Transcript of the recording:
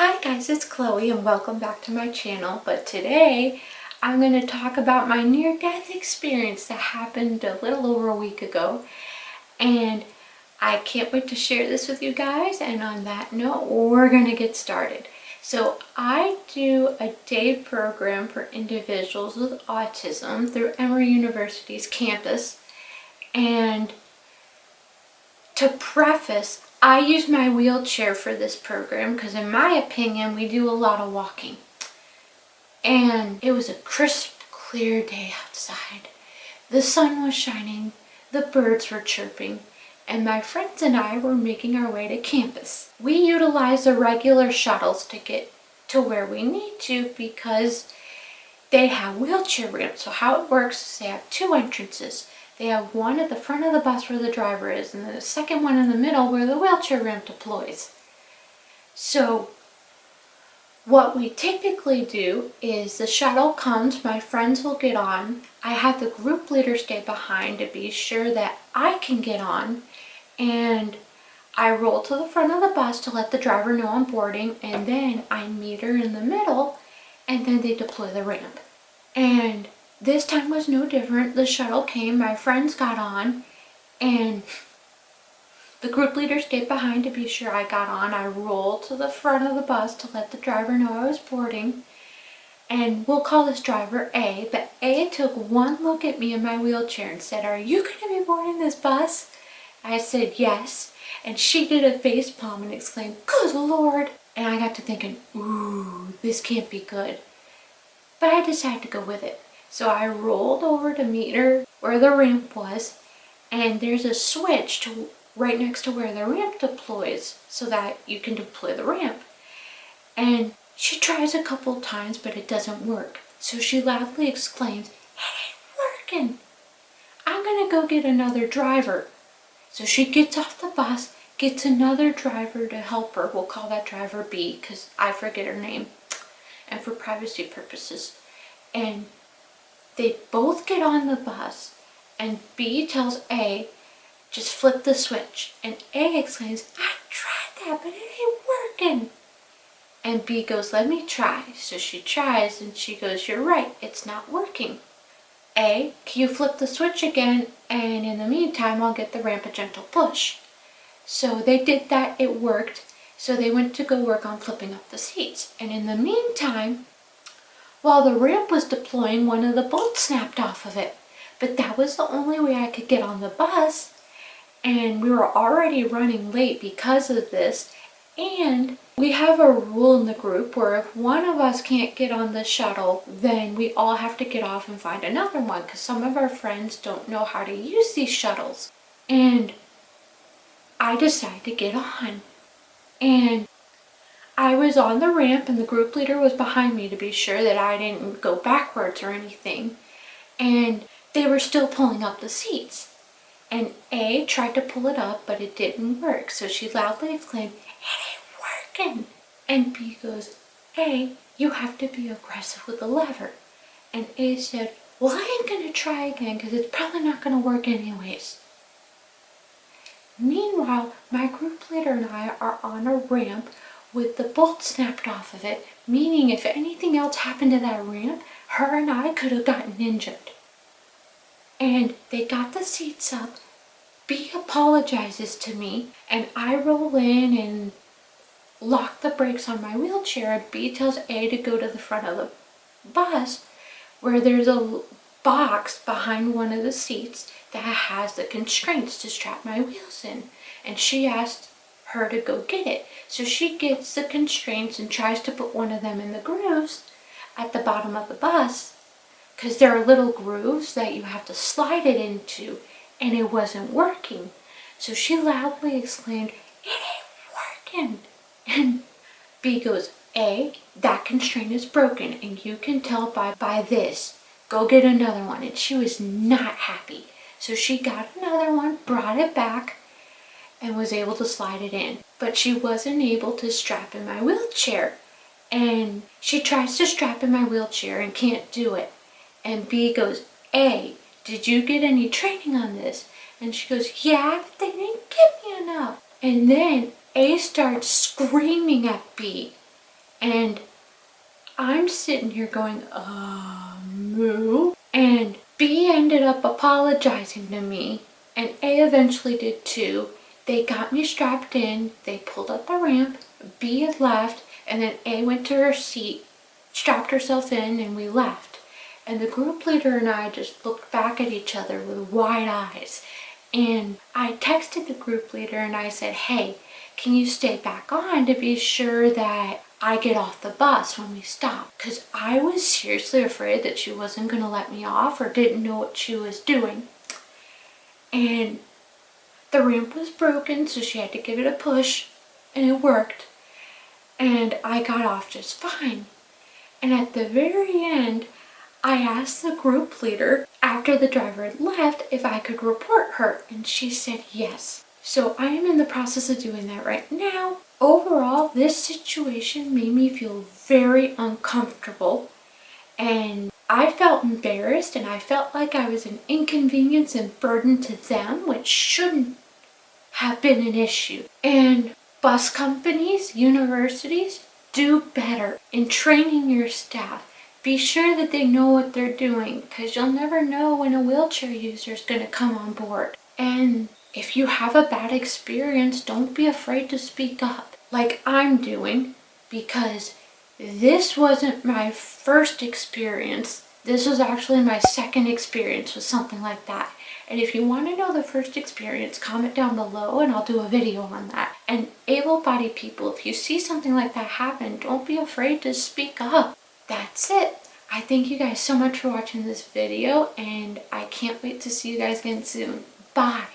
Hi guys, it's Chloe and welcome back to my channel. But today I'm going to talk about my near-death experience that happened a little over a week ago. And I can't wait to share this with you guys. And on that note, we're going to get started. So I do a day program for individuals with autism through Emory University's campus. And to preface, I use my wheelchair for this program because in my opinion, we do a lot of walking. And it was a crisp, clear day outside. The sun was shining, the birds were chirping, and my friends and I were making our way to campus. We utilize the regular shuttles to get to where we need to because they have wheelchair ramps. So how it works is they have two entrances. They have one at the front of the bus where the driver is, and then the second one in the middle where the wheelchair ramp deploys. So what we typically do is the shuttle comes, my friends will get on. I have the group leader stay behind to be sure that I can get on, and I roll to the front of the bus to let the driver know I'm boarding, and then I meet her in the middle, and then they deploy the ramp. And this time was no different. The shuttle came, my friends got on, and the group leader stayed behind to be sure I got on. I rolled to the front of the bus to let the driver know I was boarding. And we'll call this driver A, but A took one look at me in my wheelchair and said, "Are you going to be boarding this bus?" I said yes, and she did a face palm and exclaimed, "Good Lord!" And I got to thinking, ooh, this can't be good. But I decided to go with it. So I rolled over to meet her where the ramp was, and there's a switch to right next to where the ramp deploys so that you can deploy the ramp. And she tries a couple times, but it doesn't work. So she loudly exclaims, "It ain't working. I'm gonna go get another driver." So she gets off the bus, gets another driver to help her. We'll call that driver B because I forget her name and for privacy purposes. And they both get on the bus, and B tells A, "Just flip the switch." And A exclaims, "I tried that, but it ain't working." And B goes, "Let me try." So she tries, and she goes, "You're right, it's not working. A, can you flip the switch again? And in the meantime, I'll get the ramp a gentle push." So they did that, it worked. So they went to go work on flipping up the seats. And in the meantime, while the ramp was deploying, one of the bolts snapped off of it. But that was the only way I could get on the bus. And we were already running late because of this. And we have a rule in the group where if one of us can't get on the shuttle, then we all have to get off and find another one because some of our friends don't know how to use these shuttles. And I decided to get on. And I was on the ramp and the group leader was behind me to be sure that I didn't go backwards or anything. And they were still pulling up the seats. And A tried to pull it up, but it didn't work. So she loudly exclaimed, "It ain't working." And B goes, "A, you have to be aggressive with the lever." And A said, "Well, I ain't going to try again because it's probably not going to work anyways." Meanwhile, my group leader and I are on a ramp with the bolt snapped off of it, meaning if anything else happened to that ramp, her and I could have gotten injured. And they got the seats up. B apologizes to me, and I roll in and lock the brakes on my wheelchair. And B tells A to go to the front of the bus where there's a box behind one of the seats that has the constraints to strap my wheels in. And she asked her to go get it. So she gets the constraints and tries to put one of them in the grooves at the bottom of the bus because there are little grooves that you have to slide it into, and it wasn't working. So she loudly exclaimed, "It ain't working." And B goes, "A, that constraint is broken and you can tell by this. Go get another one." And she was not happy. So she got another one, brought it back, and was able to slide it in. But she wasn't able to strap in my wheelchair. And she tries to strap in my wheelchair and can't do it. And B goes, "A, did you get any training on this?" And she goes, "Yeah, but they didn't give me enough." And then A starts screaming at B And I'm sitting here going, moo. And B ended up apologizing to me, and A eventually did too. They got me strapped in, they pulled up the ramp, B had left, and then A went to her seat, strapped herself in, and we left. And the group leader and I just looked back at each other with wide eyes. And I texted the group leader and I said, hey, can you stay back on to be sure that I get off the bus when we stop? Because I was seriously afraid that she wasn't going to let me off or didn't know what she was doing. And the ramp was broken, so she had to give it a push, and it worked. And I got off just fine. And at the very end, I asked the group leader after the driver had left if I could report her, and she said yes. So I am in the process of doing that right now. Overall, this situation made me feel very uncomfortable, and I felt embarrassed, and I felt like I was an inconvenience and burden to them, which shouldn't have been an issue. And bus companies, universities, do better in training your staff. Be sure that they know what they're doing, because you'll never know when a wheelchair user is going to come on board. And if you have a bad experience, don't be afraid to speak up like I'm doing, because this wasn't my first experience. This was actually my second experience with something like that. And if you want to know the first experience, comment down below and I'll do a video on that. And able-bodied people, if you see something like that happen, don't be afraid to speak up. That's it. I thank you guys so much for watching this video, and I can't wait to see you guys again soon. Bye.